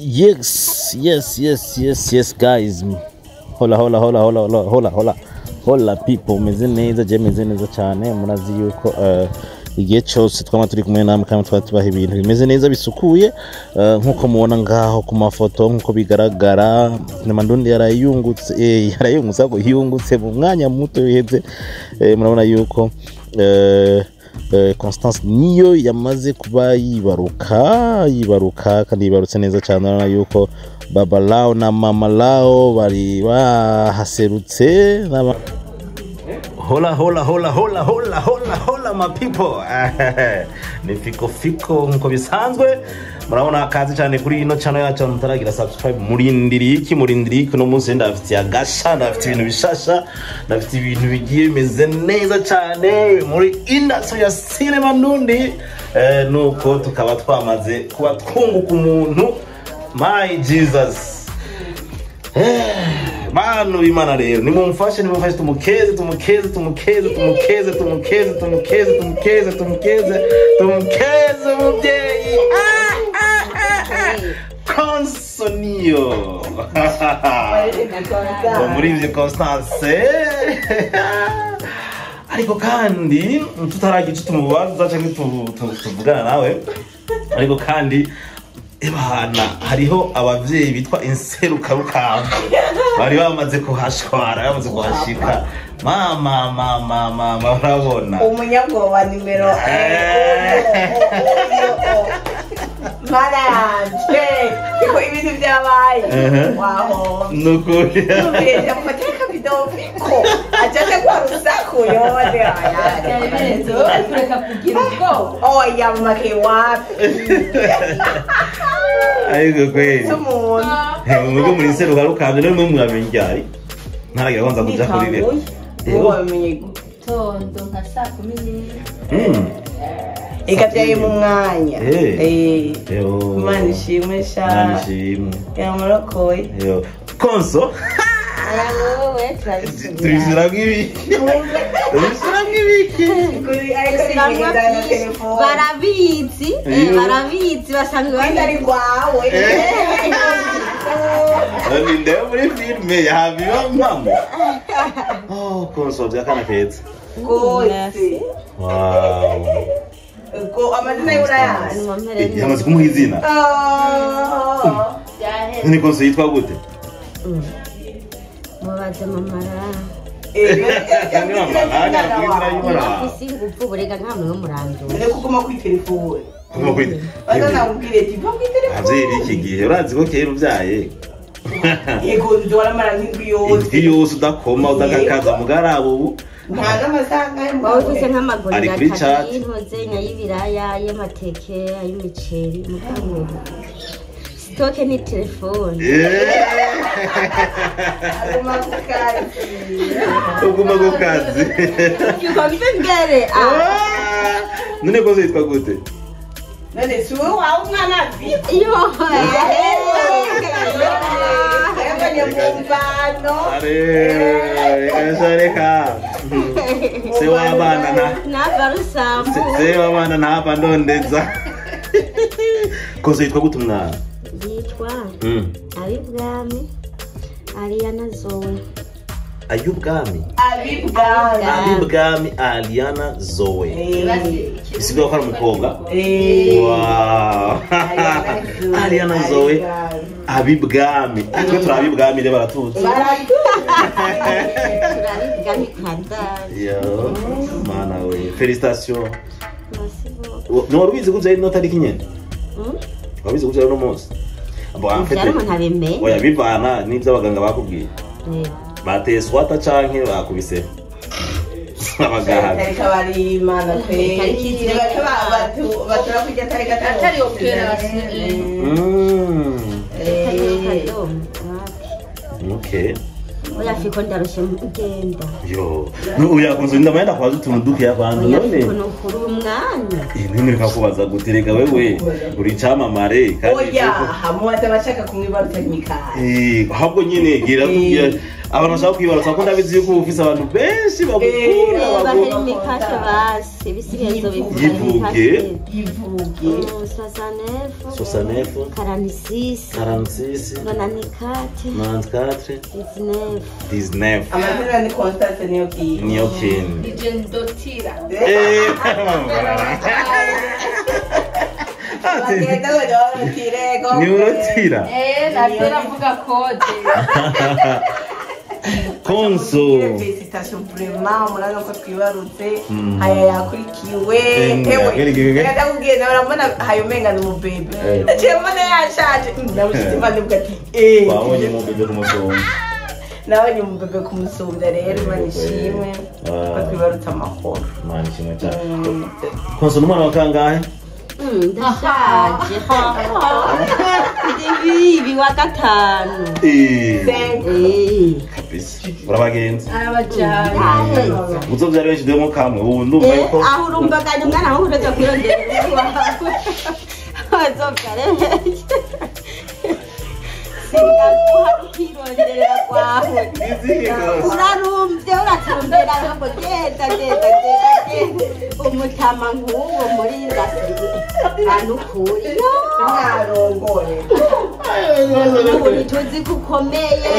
Yes, guys. Hola people, meze neza cyane. Murazi yuko igihe cyose twama turi kumwe namwe kandi twatubaha ibintu bimeze neza bisukuye nkuko mubona ngaho ku mafoto nkuko bigaragara. Ndundi yarayungutse mu mwanya muto yiheze. Murabona yuko Constance niyo yamaze kuba yibaruka kandi yibarutse neza cyane. Urabona yuko baba lao na mama lao bari bahaserutse. Hola my people. Ni fiko nkuko bisanzwe. Murabona akazi cyane kuri ino channel yacu, mutaragira subscribe murindiri no munsi ndafite agasha, ndafite ibintu bishasha, ndafite ibintu bigiye bimeze neza cyane muri industry ya cinema Ndundi. Nuko tukaba twamaze kuba twunguka umuntu. My Jesus. Manu Imana rero nimumfashe tumukeze mubyeyi. Consonio. Muri ivyo Constance. Ariko kandi tutaragice tumubaza cyangwa tuvugana nawe. Ariko kandi ebana hariho abavyeyi bitwa inseruka rukamba bari bamaze kuhashwara, bamaze kuhashika. Mama urabona umunyabwoba nimero Maranje iko ibintu byabaye waho nukuri nubireza mufateka bidofiko ajaje kwa rusako yode ayarezo tureka kugira ubwo oya make wapi ayego kweli sumuntu mugo muri seruka rukambye no mwamenyari ntaragira kwanza kuja kuri rero wamenye tondo nka saa 10 ikabyaye mu mwanya Imana ishimwe sha yamurokoye Konso wowe tubishyira nk'ibiki barabizi basanzwe ari rwawe ninde muri filme yabiba mama. Konso byakana keza gose. Wow. Ko amazina y'urayazi yamaze kumuha izina. Ni Konso yitwa gute? mubaze mamara burega nkamwe no murandu ene kuguma ku telefone kuma kwita bazanamubwire ati va ku telefone avye iki gihe urazi ko kera uvyaye yego ndora marangindwi yose udakoma udakakaza mugarabo ubu ntaga amasanga bawufise nk'amagurira kuri chat intoze nyayibiraya y'amateke ay'imiceri mukango stoke ni telefone uguma ku kazi yuko bibengere none Konso yitwa gute? none suwe wawe umwana afite yo reka se wabana ntapfa ndondeza. Konso yitwa gute umwana? yitwa Abibwami Aliana Zoe. Abibwami Aliana Zoe. Isigaye ko ari umukobwa. Wow. Aliana Zoe Abibwami. Ariko turabibwami reba baratuzi. Turabibwami kanda. Yo mana we. Félicitations. No rubizi kuvya ino tariki nyene. Wabizi kuvya no munsi. Oya bivana n'ibyo abaganga bakubwiye. Bateye swata canke bakubise abaganga ariko bari Imana pe batura kujya tarika atari okera. Okay. Oya fiko ndarushe mugenda. Yo, uya Konso ndamenda kwaza utuntu duke abantu none. Kono kuri umwanya. None rikakubaza gutereka wewe uri camamare kandi. Oya, hamubaza bashaka kumwibaruta nyikara. Ahubwo nyine gira abantu bashaka kwibaruka ko ndabizi yuko ufise abantu benshi bagukunda bahera imikashe basi ibisigazo yivuge 69 46 19 amazina ni Constance niyo kin Dotira Niurotira natera mvuga kode Konso Félicitations vraiment murano ko twibarutse haya yakurikiwe ndakubwiye urabona hayo menga ni mubebe cyemone yashaje ndabushite mande bwati wabonye mubebe kumusumba nabonye mubebe kumusumba rero manishimwe twibarutse amahoro manishimwe cyane Konso numwana wa kangahe ndashaje ndibibi wa gatanu kabisa urabagenzi arabajana uzovyari benshi demo kamwe ubu ndumva yuko aho urumbaganye umwana wawe uraza kwirondera azovyare sindaguha ukironderera kwawe urarumvye uratumbera ngo genda umutama nk'uwo murinda anukuri narongore ubu tuzi ko ukomeye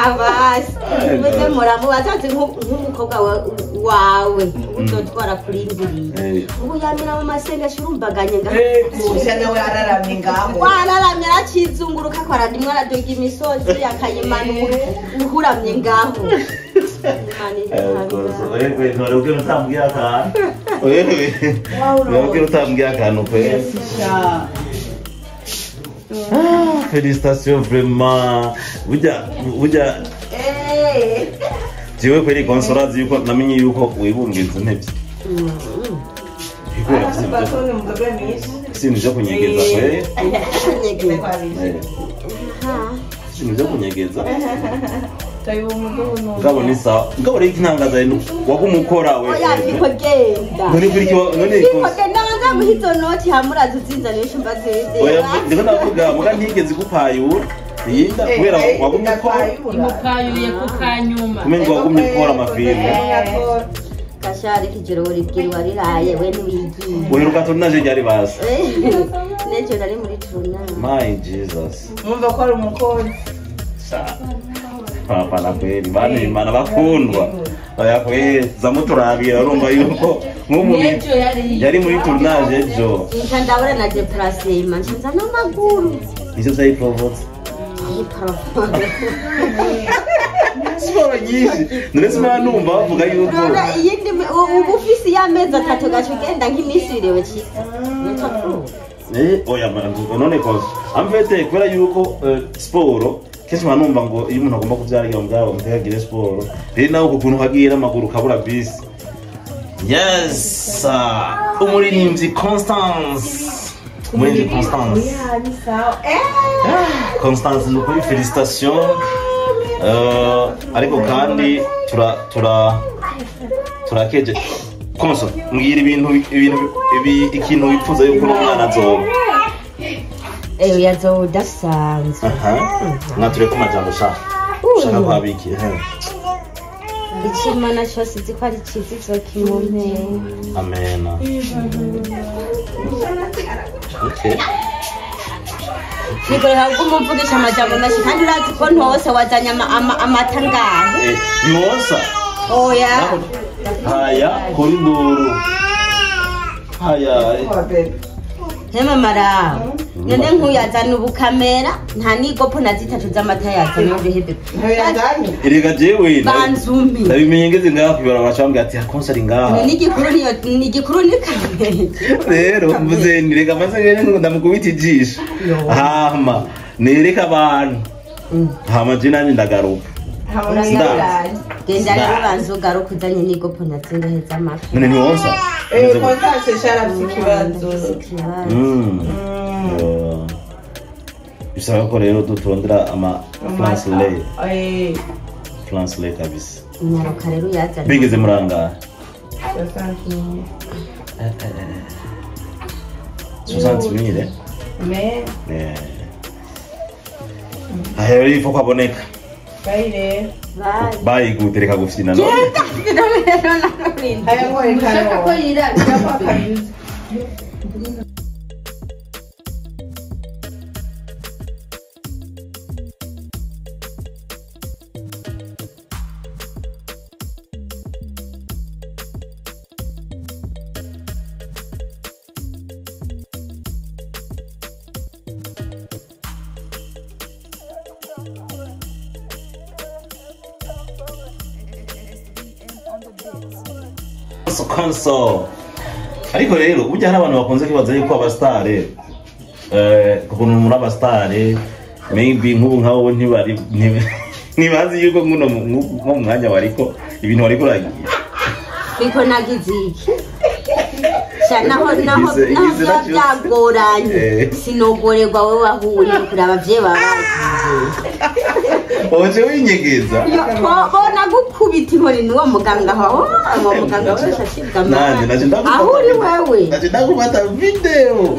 abasi muze muramubaza ati nk'umukobwa wawe uzotwara kurindiriye ubu yamira mu masengesho urumbaganye musha nawe araramye ngaho wararamye arakizunguruka ko aradimwe aradoga imisozi akayimanura uhuramye ngaho Félicitations vraiment burya jewe kweri Konsorazi yuko namenye yuko wibungiza intebye sinzi byo kunyegeza kweri sinzi byo kunyegeza ngabo ni sawa ngabo rero intangaza wakumukora we yafiko genda none kuri none ko genda muhizo noti hamuraza uzinza n'ishumba zeze oya ndiko navuga muga ntigeze gupayura yinda kubera wakumukora imupayuye ku kanyuma kumengo wagumye gukora amafilme kashari kijoro uribwira wariraye we ntiwigiye weruka tunaje ryari basi nejo nari muri tuna my Jesus mwumva ko ari umukozi papa na kweli bani imana bakundwa oya kweli zamuturabira urumva yuko nk'umuntu yari muri tournage ejo ndabura na déplacement nza n'amaguru nicyo byayiprovotse siporo nyinshi none simba numva bavuga yuko iyindi ubu ufise y'amezi 3 gace ugenda nk'iminsi irewe cyiza oya none ko amfete kubera yuko siporo kenshi manumva ngo iyo umuntu agomba kubyaragira mugabo mutagire siporo rero nawe ukuntu hagira amaguru kabura bisi yes umuririmbyi Constance Constance nukuri félicitations ariko kandi turakeje Konso mbwira ikintu wifuza yuko umwana azoba yazo udasanzwe mwature ko majambo shaka kwabiki ikimana cyose ziko ari cyiza izokimumpe amen okay niko rero umuvugisha amajambo menshi kandi urazi ko ntose wazanya amata ngahe ntiwosa oya haya kuri nduru haya Hema mara nende nkuyazana ubukamera nta nigopo na zitatu z'amata yazana urehebe irega jewe banzumi ndabimenye ngeze ngaho kwibara bacambwe ati Konso ari ngaha ni igikuru ni kamera rero mvuze nirega maze ngene ngo ndamukubita ijisho hama nereka abantu hama je nanje ndagaruka genda rero banzu garuka uzanye nigopo na zingahe z'amata none ni wonsa Konstance sharabikibazo bisaba ko rero duturondera ama France lay kabisa nyaruka rero yazana bigeze muranga 60 000 mais Ayo ifo kwaboneka. Baile. Bye gutereka gufina no. Aya ngore Ushaka ko kano. yirabira Console. Ariko rero ujya hari abantu bakunze kwibaza yuko abastare kukuntu muri abastare maybe nk'ubu nk'abo ntibazi yuko nko mu mwanya wariko ibintu wariko uragiye Biko nagiziki. Naho byagoranye sinogorerwa wowe wahuye kuri abavyeyi oje winyegeza bona gukubita inkoni n'uwo muganga wawe uwo muganga wese ashibwa naje aho uri wewe naje ndagufata video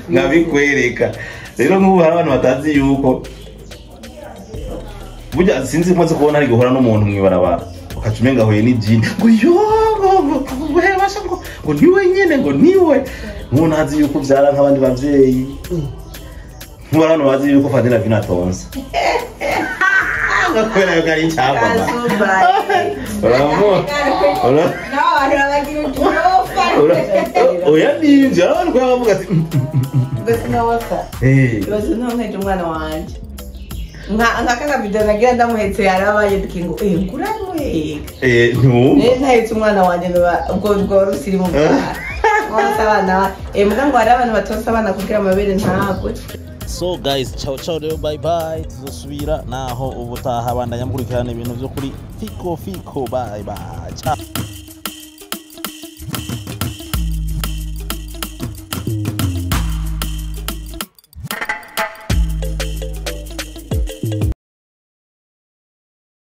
nkabikwereka rero nk'ubu hari abantu batazi yuko burya sinzi mpoze kubona ari guhora n'umuntu mwibarabara ukacumenga hoye n'ijini ngo yo basha ngo niwe nyene ngo niwe umuntu azi yuko byara nk'abandi bavyeyi nk'abantu bazi yuko Fadela vinatonsa ngakwera yo kari cyapa oya nivyo abantu kwa bavuga ati Basi ntonkeje umwana wanje. Nkaka video nagira ndamuhetse yarabaye dukingo nguramuheka. no. Ntahetse umwana wanje ubwo rusiri mu bwana. Mwasa abana mbwa ngo hari abantu batonsa abana kugira amabere ntagwe. So guys, ciao ciao rero, bye bye. Tuzosubira naho ubutaha bandanya mukurikirana ibintu byo kuri Fiko, bye bye. Ciao.